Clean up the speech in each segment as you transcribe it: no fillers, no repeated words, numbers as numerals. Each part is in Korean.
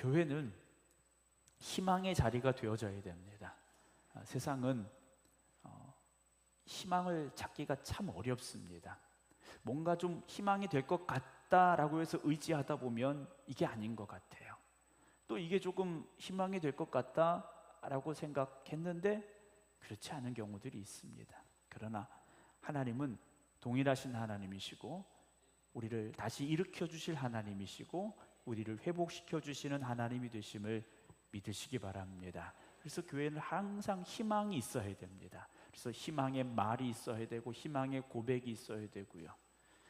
교회는 희망의 자리가 되어져야 됩니다. 세상은 희망을 찾기가 참 어렵습니다. 뭔가 좀 희망이 될 것 같다라고 해서 의지하다 보면 이게 아닌 것 같아요. 또 이게 조금 희망이 될 것 같다라고 생각했는데 그렇지 않은 경우들이 있습니다. 그러나 하나님은 동일하신 하나님이시고 우리를 다시 일으켜 주실 하나님이시고 우리를 회복시켜 주시는 하나님이 되심을 믿으시기 바랍니다. 그래서 교회는 항상 희망이 있어야 됩니다. 그래서 희망의 말이 있어야 되고 희망의 고백이 있어야 되고요.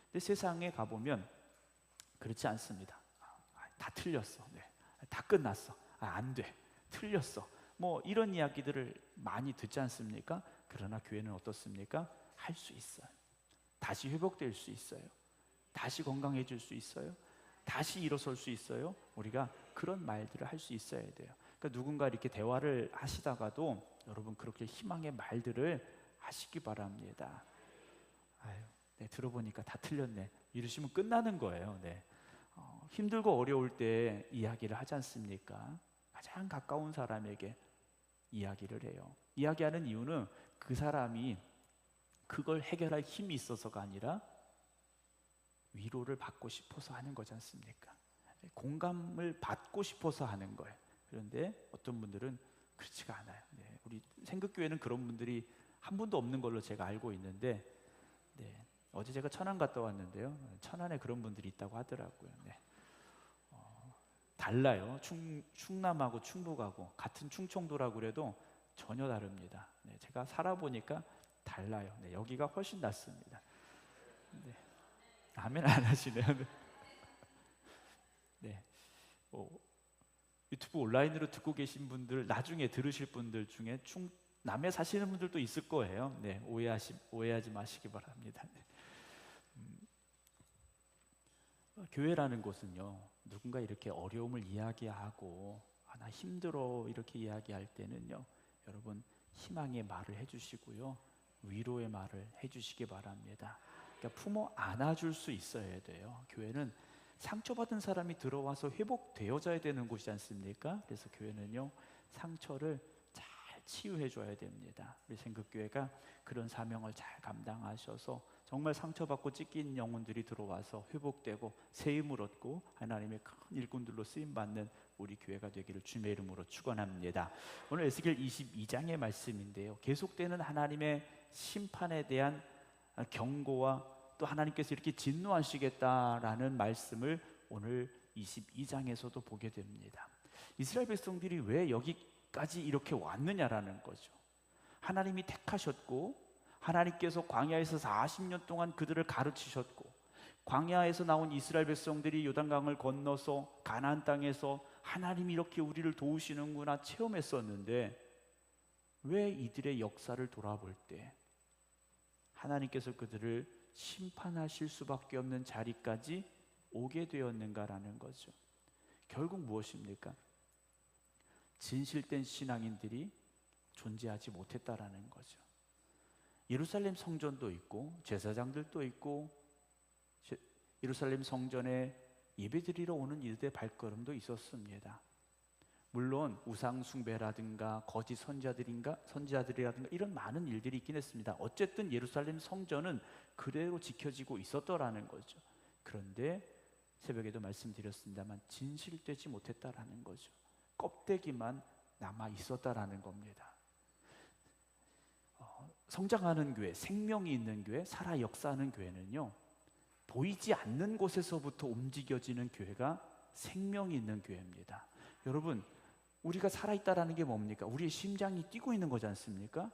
근데 세상에 가보면 그렇지 않습니다. 다 틀렸어. 네. 다 끝났어. 안 돼. 틀렸어. 뭐 이런 이야기들을 많이 듣지 않습니까? 그러나 교회는 어떻습니까? 할 수 있어요. 다시 회복될 수 있어요. 다시 건강해질 수 있어요. 다시 일어설 수 있어요. 우리가 그런 말들을 할 수 있어야 돼요. 그러니까 누군가 이렇게 대화를 하시다가도 여러분 그렇게 희망의 말들을 하시기 바랍니다. 아유, 네, 들어보니까 다 틀렸네. 이러시면 끝나는 거예요. 네. 힘들고 어려울 때 이야기를 하지 않습니까? 가장 가까운 사람에게 이야기를 해요. 이야기하는 이유는 그 사람이 그걸 해결할 힘이 있어서가 아니라 위로를 받고 싶어서 하는 거지 않습니까? 공감을 받고 싶어서 하는 거예요. 그런데 어떤 분들은 그렇지가 않아요. 네, 우리 생극교회는 그런 분들이 한 분도 없는 걸로 제가 알고 있는데, 네, 어제 제가 천안 갔다 왔는데요. 천안에 그런 분들이 있다고 하더라고요. 네. 달라요. 충남하고 충북하고 같은 충청도라고 그래도 전혀 다릅니다. 네, 제가 살아보니까 달라요. 네, 여기가 훨씬 낫습니다. 네. 아멘 안 하시네요. 네. 유튜브 온라인으로 듣고 계신 분들, 나중에 들으실 분들 중에 남해 사시는 분들도 있을 거예요. 네, 오해하지 마시기 바랍니다. 네. 교회라는 곳은요, 누군가 이렇게 어려움을 이야기하고 나 힘들어 이렇게 이야기할 때는요, 여러분 희망의 말을 해주시고요, 위로의 말을 해주시기 바랍니다. 그러니까 품어 안아줄 수 있어야 돼요. 교회는 상처받은 사람이 들어와서 회복되어져야 되는 곳이지 않습니까? 그래서 교회는요, 상처를 잘 치유해 줘야 됩니다. 우리 생극교회가 그런 사명을 잘 감당하셔서 정말 상처받고 찢긴 영혼들이 들어와서 회복되고 새 힘을 얻고 하나님의 큰 일꾼들로 쓰임받는 우리 교회가 되기를 주님의 이름으로 축원합니다. 오늘 에스겔 22장의 말씀인데요, 계속되는 하나님의 심판에 대한 경고와 또 하나님께서 이렇게 진노하시겠다라는 말씀을 오늘 22장에서도 보게 됩니다. 이스라엘 백성들이 왜 여기까지 이렇게 왔느냐라는 거죠. 하나님이 택하셨고 하나님께서 광야에서 40년 동안 그들을 가르치셨고 광야에서 나온 이스라엘 백성들이 요단강을 건너서 가나안 땅에서 하나님이 이렇게 우리를 도우시는구나 체험했었는데 왜 이들의 역사를 돌아볼 때 하나님께서 그들을 심판하실 수밖에 없는 자리까지 오게 되었는가라는 거죠. 결국 무엇입니까? 진실된 신앙인들이 존재하지 못했다라는 거죠. 예루살렘 성전도 있고 제사장들도 있고 예루살렘 성전에 예배드리러 오는 이들의 발걸음도 있었습니다. 물론 우상 숭배라든가 거짓 선지자들이라든가 이런 많은 일들이 있긴 했습니다. 어쨌든 예루살렘 성전은 그대로 지켜지고 있었더라는 거죠. 그런데 새벽에도 말씀드렸습니다만 진실되지 못했다라는 거죠. 껍데기만 남아 있었다라는 겁니다. 성장하는 교회, 생명이 있는 교회, 살아 역사하는 교회는요, 보이지 않는 곳에서부터 움직여지는 교회가 생명이 있는 교회입니다. 여러분, 우리가 살아있다라는 게 뭡니까? 우리의 심장이 뛰고 있는 거지 않습니까?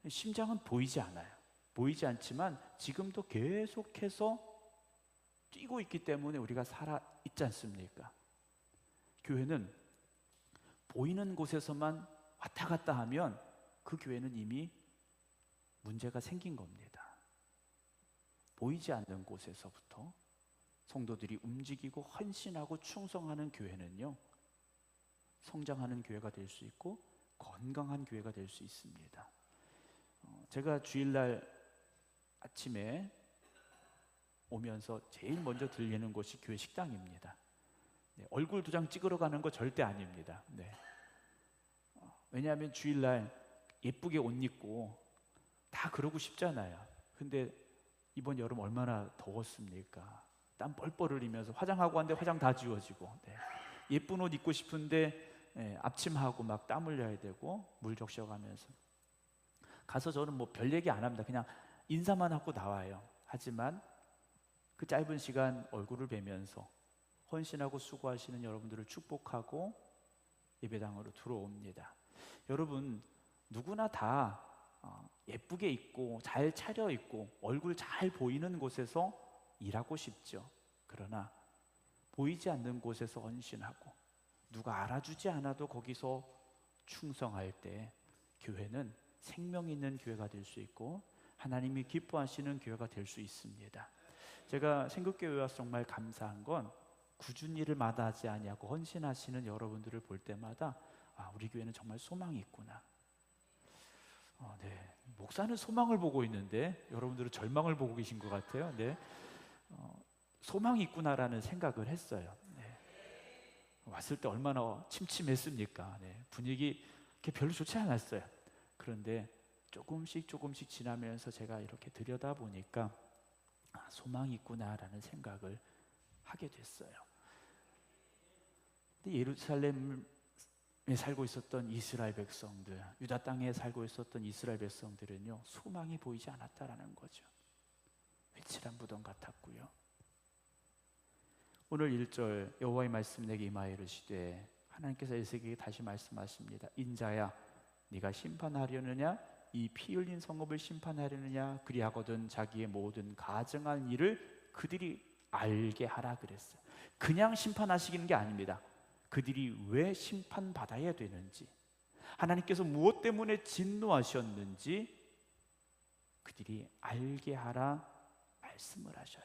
심장은 보이지 않아요. 보이지 않지만 지금도 계속해서 뛰고 있기 때문에 우리가 살아있지 않습니까? 교회는 보이는 곳에서만 왔다 갔다 하면 그 교회는 이미 문제가 생긴 겁니다. 보이지 않는 곳에서부터 성도들이 움직이고 헌신하고 충성하는 교회는요, 성장하는 교회가 될 수 있고 건강한 교회가 될 수 있습니다. 제가 주일날 아침에 오면서 제일 먼저 들리는 곳이 교회 식당입니다. 네, 얼굴 도장 찍으러 가는 거 절대 아닙니다. 네. 왜냐하면 주일날 예쁘게 옷 입고 다 그러고 싶잖아요. 근데 이번 여름 얼마나 더웠습니까? 땀 뻘뻘 흘리면서 화장하고 왔는데 화장 다 지워지고, 네. 예쁜 옷 입고 싶은데 앞침하고 막 땀 흘려야 되고 물 적셔가면서 가서 저는 뭐 별 얘기 안 합니다. 그냥 인사만 하고 나와요. 하지만 그 짧은 시간 얼굴을 뵈면서 헌신하고 수고하시는 여러분들을 축복하고 예배당으로 들어옵니다. 여러분 누구나 다 예쁘게 입고 잘 차려입고 얼굴 잘 보이는 곳에서 일하고 싶죠. 그러나 보이지 않는 곳에서 헌신하고 누가 알아주지 않아도 거기서 충성할 때 교회는 생명 있는 교회가 될 수 있고 하나님이 기뻐하시는 교회가 될 수 있습니다. 제가 생극교회 와서 정말 감사한 건 굳은 일을 마다하지 아니하고 헌신하시는 여러분들을 볼 때마다 우리 교회는 정말 소망이 있구나. 네. 목사는 소망을 보고 있는데 여러분들은 절망을 보고 계신 것 같아요. 네. 소망이 있구나라는 생각을 했어요. 네. 왔을 때 얼마나 침침했습니까? 네. 분위기 별로 좋지 않았어요. 그런데 조금씩 지나면서 제가 이렇게 들여다보니까 소망이 있구나라는 생각을 하게 됐어요. 근데 예루살렘에 살고 있었던 이스라엘 백성들, 유다 땅에 살고 있었던 이스라엘 백성들은요, 소망이 보이지 않았다라는 거죠. 회칠한 무덤 같았고요. 오늘 1절 여호와의 말씀 내게 임하여 이르시되, 하나님께서 에스겔에게 다시 말씀하십니다. 인자야, 네가 심판하려느냐? 이 피 흘린 성읍을 심판하려느냐? 그리하거든 자기의 모든 가증한 일을 그들이 알게 하라 그랬어요. 그냥 심판하시는 게 아닙니다. 그들이 왜 심판받아야 되는지, 하나님께서 무엇 때문에 진노하셨는지 그들이 알게 하라 말씀을 하셔요.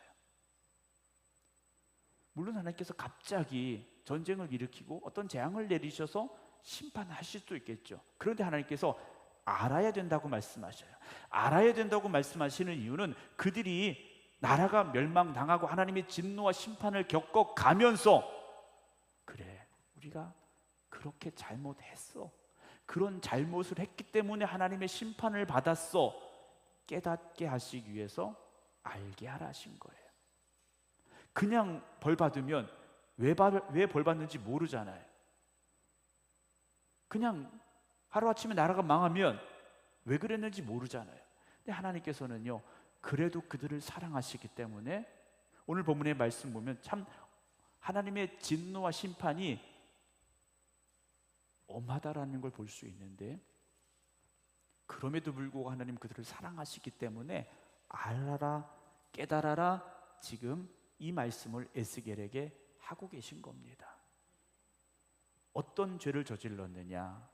물론 하나님께서 갑자기 전쟁을 일으키고 어떤 재앙을 내리셔서 심판하실 수도 있겠죠. 그런데 하나님께서 알아야 된다고 말씀하셔요. 알아야 된다고 말씀하시는 이유는 그들이 나라가 멸망당하고 하나님의 진노와 심판을 겪어가면서, 그래, 우리가 그렇게 잘못했어, 그런 잘못을 했기 때문에 하나님의 심판을 받았어, 깨닫게 하시기 위해서 알게 하라 하신 거예요. 그냥 벌 받으면 왜 벌 받는지 모르잖아요. 그냥 하루아침에 나라가 망하면 왜 그랬는지 모르잖아요. 근데 하나님께서는요, 그래도 그들을 사랑하시기 때문에 오늘 본문의 말씀 보면 참 하나님의 진노와 심판이 엄하다라는 걸 볼 수 있는데, 그럼에도 불구하고 하나님 그들을 사랑하시기 때문에 알아라, 깨달아라, 지금 이 말씀을 에스겔에게 하고 계신 겁니다. 어떤 죄를 저질렀느냐?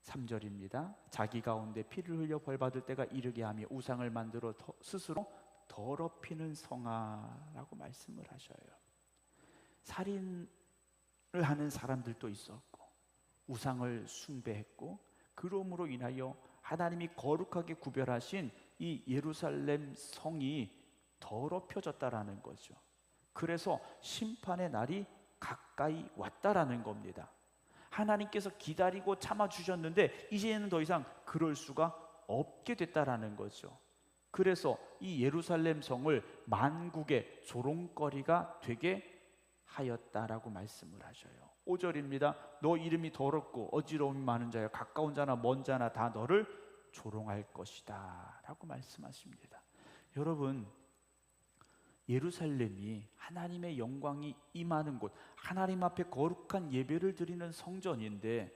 3절입니다. 자기 가운데 피를 흘려 벌받을 때가 이르게 하며 우상을 만들어 스스로 더럽히는 성아라고 말씀을 하셔요. 살인을 하는 사람들도 있었고 우상을 숭배했고, 그러므로 인하여 하나님이 거룩하게 구별하신 이 예루살렘 성이 더럽혀졌다라는 거죠. 그래서 심판의 날이 가까이 왔다라는 겁니다. 하나님께서 기다리고 참아주셨는데 이제는 더 이상 그럴 수가 없게 됐다라는 거죠. 그래서 이 예루살렘 성을 만국의 조롱거리가 되게 하였다라고 말씀을 하셔요. 5절입니다. 너 이름이 더럽고 어지러움이 많은 자여, 가까운 자나 먼 자나 다 너를 조롱할 것이다 라고 말씀하십니다. 여러분, 예루살렘이 하나님의 영광이 임하는 곳, 하나님 앞에 거룩한 예배를 드리는 성전인데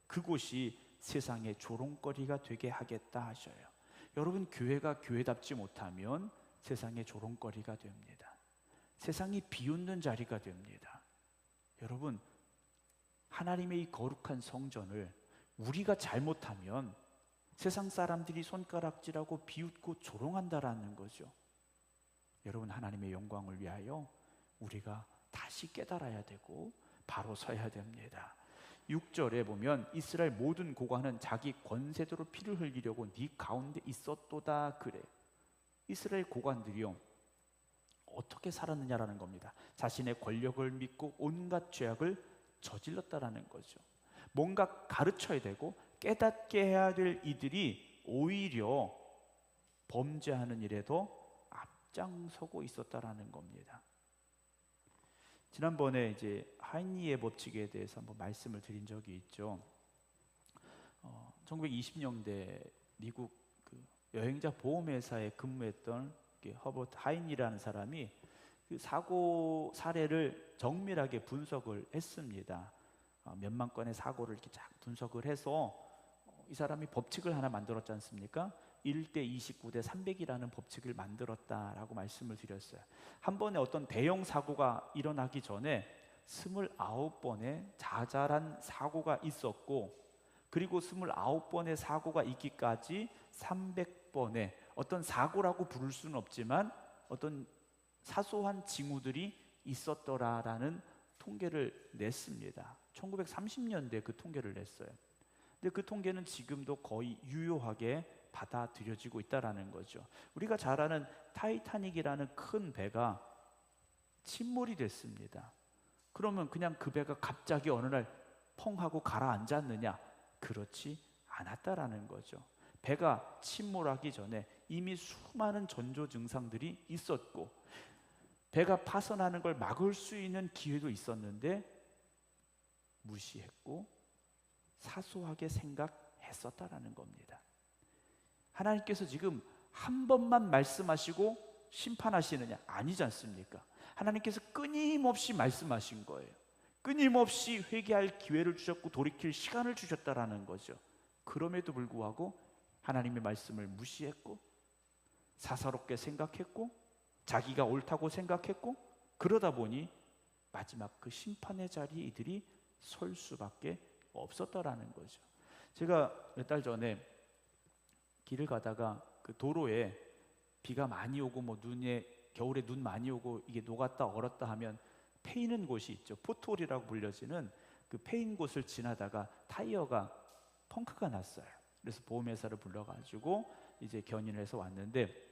그곳이 세상의 조롱거리가 되게 하겠다 하셔요. 여러분, 교회가 교회답지 못하면 세상의 조롱거리가 됩니다. 세상이 비웃는 자리가 됩니다. 여러분, 하나님의 이 거룩한 성전을 우리가 잘못하면 세상 사람들이 손가락질하고 비웃고 조롱한다라는 거죠. 여러분, 하나님의 영광을 위하여 우리가 다시 깨달아야 되고 바로 서야 됩니다. 6절에 보면 이스라엘 모든 고관은 자기 권세대로 피를 흘리려고 네 가운데 있었도다 그래. 이스라엘 고관들이요, 어떻게 살았느냐라는 겁니다. 자신의 권력을 믿고 온갖 죄악을 저질렀다라는 거죠. 뭔가 가르쳐야 되고 깨닫게 해야 될 이들이 오히려 범죄하는 일에도 앞장서고 있었다라는 겁니다. 지난번에 이제 하인리의 법칙에 대해서 한번 말씀을 드린 적이 있죠. 1920년대 미국 그 여행자 보험회사에 근무했던 허버트 하인리라는 사람이 그 사고 사례를 정밀하게 분석을 했습니다. 몇만 건의 사고를 이렇게 쫙 분석을 해서 이 사람이 법칙을 하나 만들었지 않습니까? 1대 29대 300이라는 법칙을 만들었다라고 말씀을 드렸어요. 한 번에 어떤 대형 사고가 일어나기 전에 29번의 자잘한 사고가 있었고, 그리고 29번의 사고가 있기까지 300번의 어떤 사고라고 부를 수는 없지만 어떤 사소한 징후들이 있었더라라는 통계를 냈습니다. 1930년대에 그 통계를 냈어요. 근데 그 통계는 지금도 거의 유효하게 받아들여지고 있다라는 거죠. 우리가 잘 아는 타이타닉이라는 큰 배가 침몰이 됐습니다. 그러면 그냥 그 배가 갑자기 어느 날 펑 하고 가라앉았느냐? 그렇지 않았다라는 거죠. 배가 침몰하기 전에 이미 수많은 전조 증상들이 있었고, 배가 파손하는 걸 막을 수 있는 기회도 있었는데 무시했고 사소하게 생각했었다라는 겁니다. 하나님께서 지금 한 번만 말씀하시고 심판하시느냐? 아니지 않습니까? 하나님께서 끊임없이 말씀하신 거예요. 끊임없이 회개할 기회를 주셨고 돌이킬 시간을 주셨다라는 거죠. 그럼에도 불구하고 하나님의 말씀을 무시했고 사사롭게 생각했고 자기가 옳다고 생각했고, 그러다 보니 마지막 그 심판의 자리에 이들이 설 수밖에 없었다라는 거죠. 제가 몇 달 전에 길을 가다가 그 도로에 비가 많이 오고 뭐 겨울에 눈 많이 오고 이게 녹았다 얼었다 하면 패이는 곳이 있죠. 포트홀이라고 불려지는 그 패인 곳을 지나다가 타이어가 펑크가 났어요. 그래서 보험회사를 불러가지고 이제 견인을 해서 왔는데,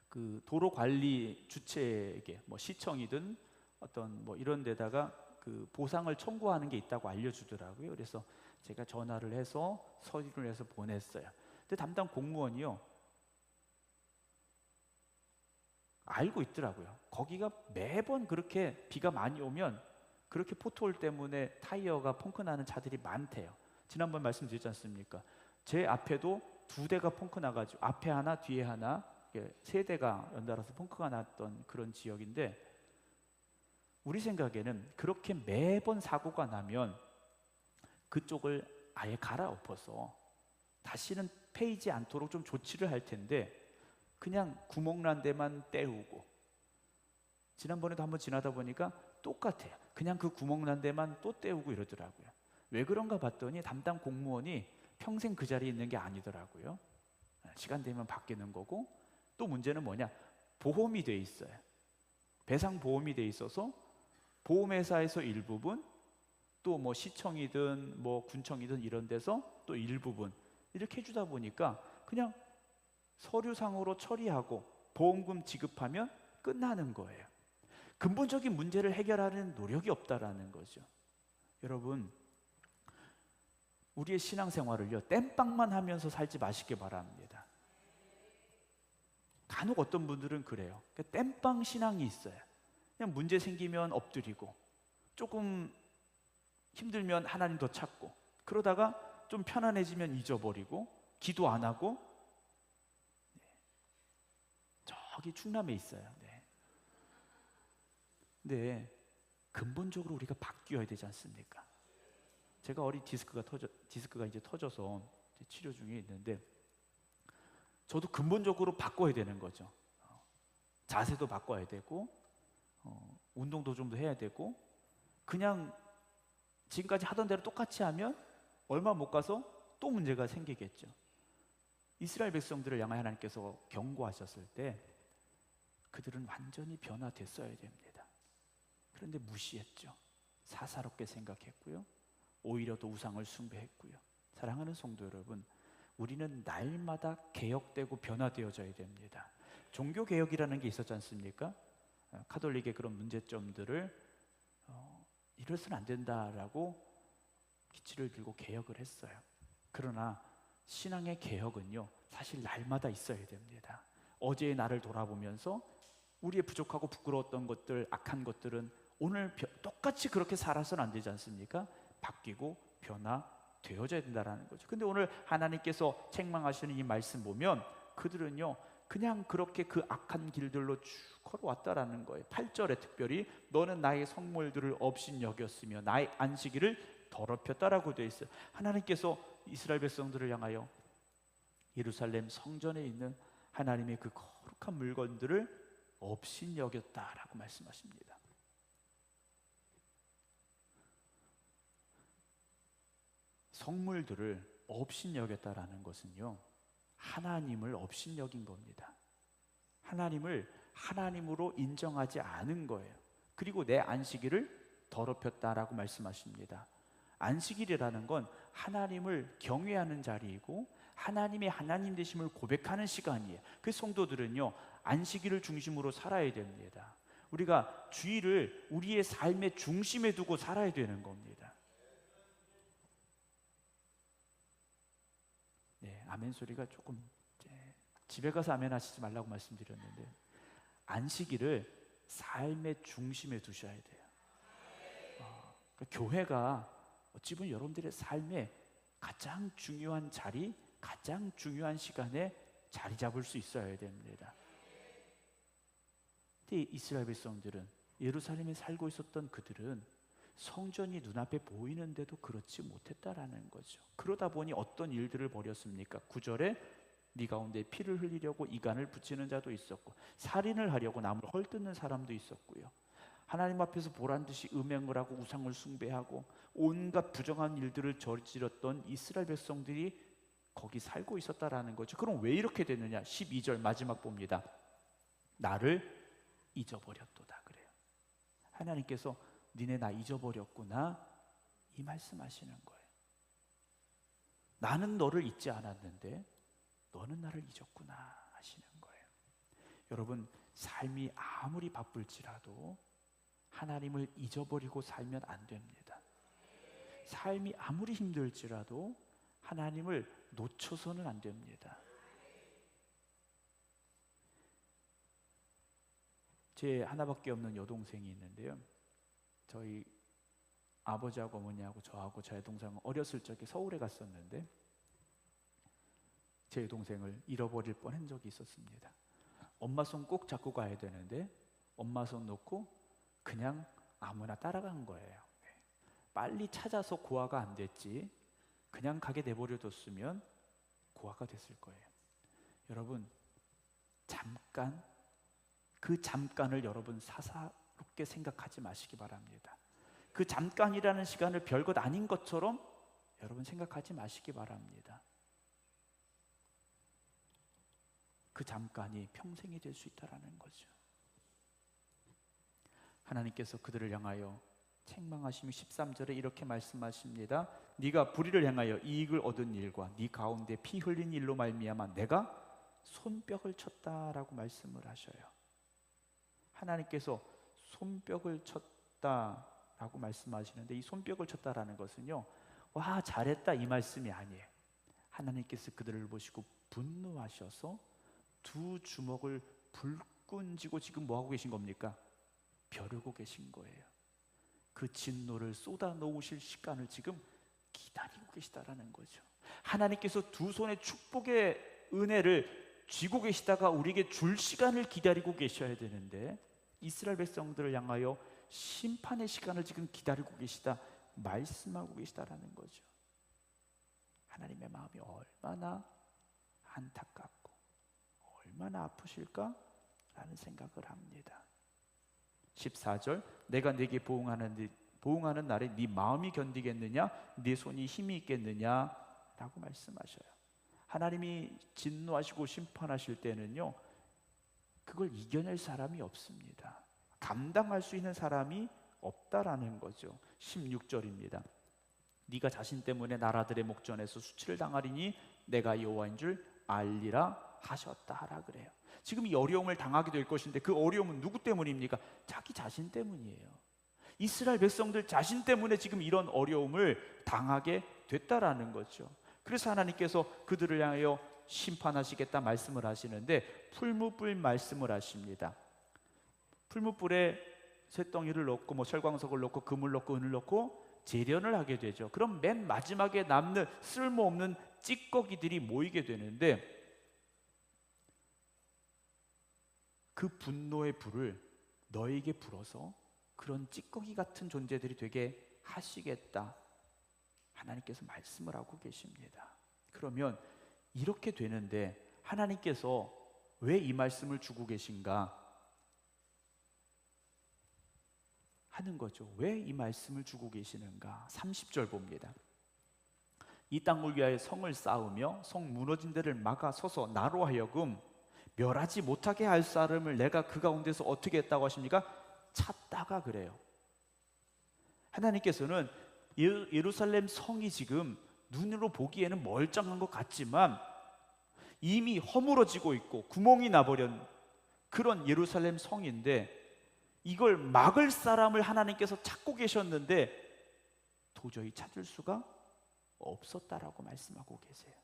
그 도로 관리 주체에게 뭐 시청이든 어떤 뭐 이런 데다가 그 보상을 청구하는 게 있다고 알려주더라고요. 그래서 제가 전화를 해서 서류를 해서 보냈어요. 근데 담당 공무원이요, 알고 있더라고요. 거기가 매번 그렇게 비가 많이 오면 그렇게 포트홀 때문에 타이어가 펑크 나는 차들이 많대요. 지난번 말씀드렸지 않습니까? 제 앞에도 2대가 펑크 나가지고 앞에 하나 뒤에 하나 3대가 연달아서 펑크가 났던 그런 지역인데, 우리 생각에는 그렇게 매번 사고가 나면 그쪽을 아예 갈아엎어서 다시는 패이지 않도록 좀 조치를 할 텐데 그냥 구멍난 데만 때우고, 지난번에도 한번 지나다 보니까 똑같아요. 그냥 그 구멍난 데만 또 때우고 이러더라고요. 왜 그런가 봤더니 담당 공무원이 평생 그 자리에 있는 게 아니더라고요. 시간 되면 바뀌는 거고, 또 문제는 뭐냐? 보험이 돼 있어요. 배상 보험이 돼 있어서 보험회사에서 일부분, 또 뭐 시청이든 뭐 군청이든 이런 데서 또 일부분 이렇게 해주다 보니까 그냥 서류상으로 처리하고 보험금 지급하면 끝나는 거예요. 근본적인 문제를 해결하는 노력이 없다라는 거죠. 여러분, 우리의 신앙생활을요 땜빵만 하면서 살지 마시기 바랍니다. 간혹 어떤 분들은 그래요. 그러니까 땜빵 신앙이 있어요. 그냥 문제 생기면 엎드리고, 조금 힘들면 하나님 더 찾고, 그러다가 좀 편안해지면 잊어버리고 기도 안 하고. 저기 충남에 있어요. 근데 근본적으로 우리가 바뀌어야 되지 않습니까? 제가 어린 디스크가 이제 터져서 이제 치료 중에 있는데, 저도 근본적으로 바꿔야 되는 거죠. 자세도 바꿔야 되고, 운동도 좀 더 해야 되고, 그냥 지금까지 하던 대로 똑같이 하면 얼마 못 가서 또 문제가 생기겠죠. 이스라엘 백성들을 향하여 하나님께서 경고하셨을 때 그들은 완전히 변화됐어야 됩니다. 그런데 무시했죠. 사사롭게 생각했고요. 오히려 더 우상을 숭배했고요. 사랑하는 성도 여러분, 우리는 날마다 개혁되고 변화되어져야 됩니다. 종교개혁이라는 게 있었지 않습니까? 카톨릭의 그런 문제점들을 이래서는 안 된다라고 기치를 들고 개혁을 했어요. 그러나 신앙의 개혁은요, 사실 날마다 있어야 됩니다. 어제의 나를 돌아보면서 우리의 부족하고 부끄러웠던 것들, 악한 것들은 오늘 똑같이 그렇게 살아서는 안 되지 않습니까? 바뀌고 변화되어져야 된다는 거죠. 근데 오늘 하나님께서 책망하시는 이 말씀 보면 그들은요, 그냥 그렇게 그 악한 길들로 쭉 걸어왔다라는 거예요. 8절에 특별히 너는 나의 성물들을 업신 여겼으며 나의 안식일을 더럽혔다라고 되어 있어요. 하나님께서 이스라엘 백성들을 향하여 예루살렘 성전에 있는 하나님의 그 거룩한 물건들을 업신 여겼다라고 말씀하십니다. 성물들을 업신 여겼다라는 것은요, 하나님을 업신 여긴 겁니다. 하나님을 하나님으로 인정하지 않은 거예요. 그리고 내 안식일을 더럽혔다라고 말씀하십니다. 안식일이라는 건 하나님을 경외하는 자리이고 하나님의 하나님 되심을 고백하는 시간이에요. 그래서 성도들은요, 안식일을 중심으로 살아야 됩니다. 우리가 주일을 우리의 삶의 중심에 두고 살아야 되는 겁니다. 네, 아멘 소리가 조금, 집에 가서 아멘 하시지 말라고 말씀드렸는데, 안식일을 삶의 중심에 두셔야 돼요. 그러니까 교회가 어찌 보면 여러분들의 삶의 가장 중요한 자리, 가장 중요한 시간에 자리 잡을 수 있어야 됩니다. 근데 이스라엘 백성들은, 예루살렘에 살고 있었던 그들은 성전이 눈앞에 보이는데도 그렇지 못했다라는 거죠. 그러다 보니 어떤 일들을 벌였습니까? 9절에 네 가운데 피를 흘리려고 이간을 붙이는 자도 있었고 살인을 하려고 나무를 헐뜯는 사람도 있었고요. 하나님 앞에서 보란듯이 음행을 하고 우상을 숭배하고 온갖 부정한 일들을 저질렀던 이스라엘 백성들이 거기 살고 있었다라는 거죠. 그럼 왜 이렇게 됐느냐? 12절 마지막 봅니다. 나를 잊어버렸도다 그래요. 하나님께서 니네 나 잊어버렸구나, 이 말씀하시는 거예요. 나는 너를 잊지 않았는데 너는 나를 잊었구나 하시는 거예요. 여러분, 삶이 아무리 바쁠지라도 하나님을 잊어버리고 살면 안 됩니다. 삶이 아무리 힘들지라도 하나님을 놓쳐서는 안 됩니다. 제 하나밖에 없는 여동생이 있는데요, 저희 아버지하고 어머니하고 저하고 저희 동생은 어렸을 적에 서울에 갔었는데 제 동생을 잃어버릴 뻔한 적이 있었습니다. 엄마 손 꼭 잡고 가야 되는데 엄마 손 놓고 그냥 아무나 따라간 거예요. 빨리 찾아서 고아가 안 됐지 그냥 가게 내버려뒀으면 고아가 됐을 거예요. 여러분, 잠깐, 그 잠깐을 여러분 사사롭게 생각하지 마시기 바랍니다. 그 잠깐이라는 시간을 별것 아닌 것처럼 여러분 생각하지 마시기 바랍니다. 그 잠깐이 평생이 될 수 있다는 거죠. 하나님께서 그들을 향하여 책망하시며 13절에 이렇게 말씀하십니다. 네가 불의를 향하여 이익을 얻은 일과 네 가운데 피 흘린 일로 말미암아 내가 손뼉을 쳤다라고 말씀을 하셔요. 하나님께서 손뼉을 쳤다라고 말씀하시는데 이 손뼉을 쳤다라는 것은요, 와 잘했다 이 말씀이 아니에요. 하나님께서 그들을 보시고 분노하셔서 두 주먹을 불끈 쥐고 지금 뭐 하고 계신 겁니까? 벼르고 계신 거예요. 그 진노를 쏟아 놓으실 시간을 지금 기다리고 계시다라는 거죠. 하나님께서 두 손의 축복의 은혜를 쥐고 계시다가 우리에게 줄 시간을 기다리고 계셔야 되는데 이스라엘 백성들을 향하여 심판의 시간을 지금 기다리고 계시다 말씀하고 계시다라는 거죠. 하나님의 마음이 얼마나 안타깝고 얼마나 아프실까라는 생각을 합니다. 14절 내가 네게 보응하는 날에 네 마음이 견디겠느냐 네 손이 힘이 있겠느냐 라고 말씀하셔요. 하나님이 진노하시고 심판하실 때는요, 그걸 이겨낼 사람이 없습니다. 감당할 수 있는 사람이 없다라는 거죠. 16절입니다. 네가 자신 때문에 나라들의 목전에서 수치를 당하리니 내가 여호와인 줄 알리라 하셨다 하라 그래요. 지금 이 어려움을 당하게 될 것인데 그 어려움은 누구 때문입니까? 자기 자신 때문이에요. 이스라엘 백성들 자신 때문에 지금 이런 어려움을 당하게 됐다라는 거죠. 그래서 하나님께서 그들을 향하여 심판하시겠다 말씀을 하시는데 풀무불 말씀을 하십니다. 풀무불에 쇳덩이를 넣고 철광석을 넣고 금을 넣고 은을 넣고 재련을 하게 되죠. 그럼 맨 마지막에 남는 쓸모없는 찌꺼기들이 모이게 되는데 그 분노의 불을 너에게 불어서 그런 찌꺼기 같은 존재들이 되게 하시겠다. 하나님께서 말씀을 하고 계십니다. 그러면 이렇게 되는데 하나님께서 왜 이 말씀을 주고 계신가 하는 거죠. 왜 이 말씀을 주고 계시는가? 30절 봅니다. 이 땅을 위하여 성을 쌓으며 성 무너진 데를 막아 서서 나로 하여금 멸하지 못하게 할 사람을 내가 그 가운데서 어떻게 했다고 하십니까? 찾다가 그래요. 하나님께서는 예루살렘 성이 지금 눈으로 보기에는 멀쩡한 것 같지만 이미 허물어지고 있고 구멍이 나버린 그런 예루살렘 성인데 이걸 막을 사람을 하나님께서 찾고 계셨는데 도저히 찾을 수가 없었다라고 말씀하고 계세요.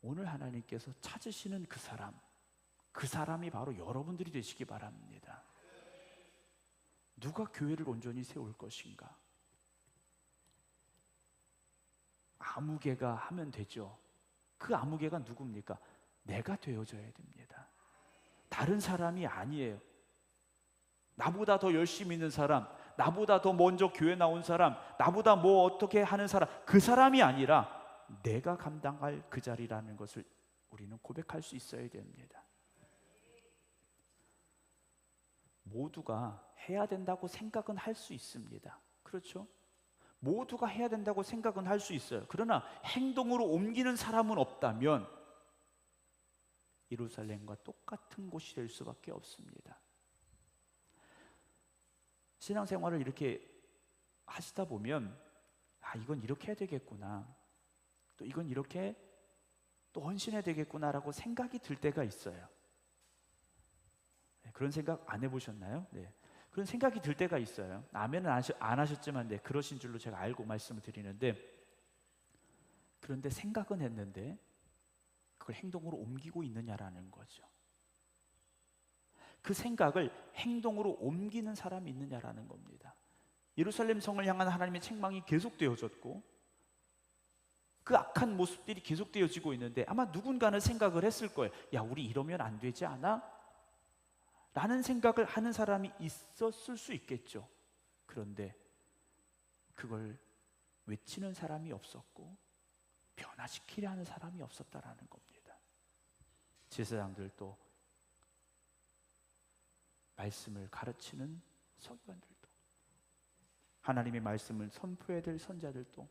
오늘 하나님께서 찾으시는 그 사람이 바로 여러분들이 되시기 바랍니다. 누가 교회를 온전히 세울 것인가? 아무개가 하면 되죠. 그 아무개가 누굽니까? 내가 되어져야 됩니다. 다른 사람이 아니에요. 나보다 더 열심히 있는 사람, 나보다 더 먼저 교회 나온 사람, 나보다 뭐 어떻게 하는 사람, 그 사람이 아니라 내가 감당할 그 자리라는 것을 우리는 고백할 수 있어야 됩니다. 모두가 해야 된다고 생각은 할 수 있습니다. 그렇죠? 모두가 해야 된다고 생각은 할 수 있어요. 그러나 행동으로 옮기는 사람은 없다면 예루살렘과 똑같은 곳이 될 수밖에 없습니다. 신앙생활을 이렇게 하시다 보면 이건 이렇게 해야 되겠구나, 또 이건 이렇게 또 헌신해야 되겠구나라고 생각이 들 때가 있어요. 그런 생각 안 해보셨나요? 네. 그런 생각이 들 때가 있어요. 아멘은 안 하셨지만 그러신 줄로 제가 알고 말씀을 드리는데, 그런데 생각은 했는데 그걸 행동으로 옮기고 있느냐라는 거죠. 그 생각을 행동으로 옮기는 사람이 있느냐라는 겁니다. 예루살렘 성을 향한 하나님의 책망이 계속되어졌고 그 악한 모습들이 계속되어지고 있는데 아마 누군가는 생각을 했을 거예요. 야, 우리 이러면 안 되지 않아? 라는 생각을 하는 사람이 있었을 수 있겠죠. 그런데 그걸 외치는 사람이 없었고 변화시키려 하는 사람이 없었다라는 겁니다. 제사장들도 말씀을 가르치는 서기관들도 하나님의 말씀을 선포해야 될 선자들도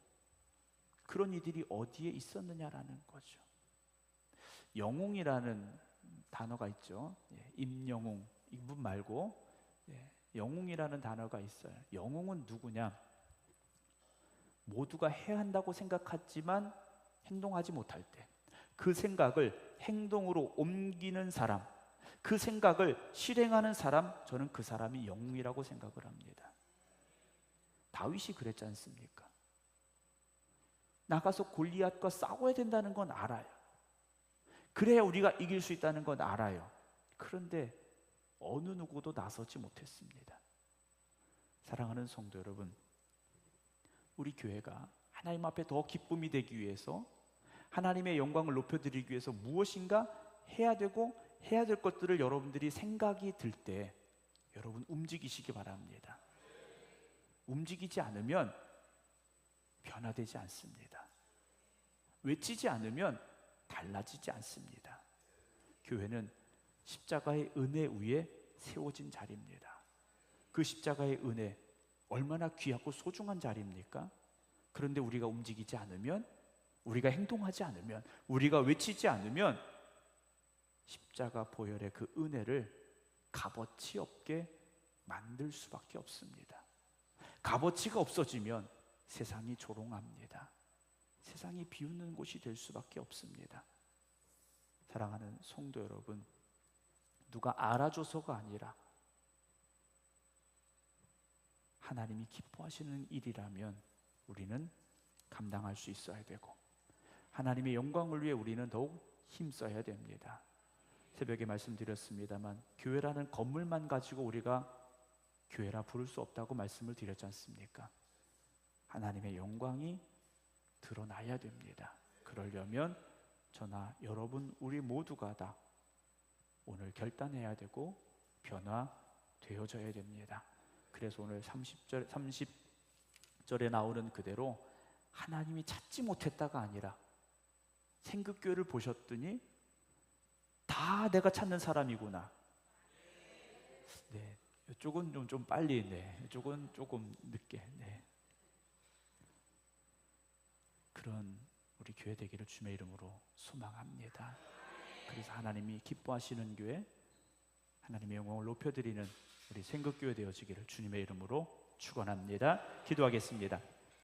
그런 이들이 어디에 있었느냐라는 거죠. 영웅이라는 단어가 있죠. 임영웅, 이분 말고 영웅이라는 단어가 있어요. 영웅은 누구냐? 모두가 해야 한다고 생각하지만 행동하지 못할 때 그 생각을 행동으로 옮기는 사람, 그 생각을 실행하는 사람, 저는 그 사람이 영웅이라고 생각을 합니다. 다윗이 그랬지 않습니까? 나가서 골리앗과 싸워야 된다는 건 알아요. 그래야 우리가 이길 수 있다는 건 알아요. 그런데 어느 누구도 나서지 못했습니다. 사랑하는 성도 여러분, 우리 교회가 하나님 앞에 더 기쁨이 되기 위해서, 하나님의 영광을 높여드리기 위해서 무엇인가 해야 되고 해야 될 것들을 여러분들이 생각이 들 때 여러분 움직이시기 바랍니다. 움직이지 않으면 변화되지 않습니다. 외치지 않으면 달라지지 않습니다. 교회는 십자가의 은혜 위에 세워진 자리입니다. 그 십자가의 은혜 얼마나 귀하고 소중한 자리입니까? 그런데 우리가 움직이지 않으면, 우리가 행동하지 않으면, 우리가 외치지 않으면 십자가 보혈의 그 은혜를 값어치 없게 만들 수밖에 없습니다. 값어치가 없어지면 세상이 조롱합니다. 세상이 비웃는 곳이 될 수밖에 없습니다. 사랑하는 성도 여러분, 누가 알아줘서가 아니라 하나님이 기뻐하시는 일이라면 우리는 감당할 수 있어야 되고, 하나님의 영광을 위해 우리는 더욱 힘써야 됩니다. 새벽에 말씀드렸습니다만, 교회라는 건물만 가지고 우리가 교회라 부를 수 없다고 말씀을 드렸지 않습니까? 하나님의 영광이 드러나야 됩니다. 그러려면 저나 여러분 우리 모두가 다 오늘 결단해야 되고 변화되어져야 됩니다. 그래서 오늘 30절에 나오는 그대로 하나님이 찾지 못했다가 아니라 생극교회를 보셨더니 다 내가 찾는 사람이구나. 네, 이쪽은 좀 빨리, 이쪽은 조금 늦게. 그런 우리 교회 되기를 주님의 이름으로 소망합니다. 그래서 하나님이 기뻐하시는 교회, 하나님의 영광을 높여드리는 우리 생극교회 되어지기를 주님의 이름으로 축원합니다. 기도하겠습니다.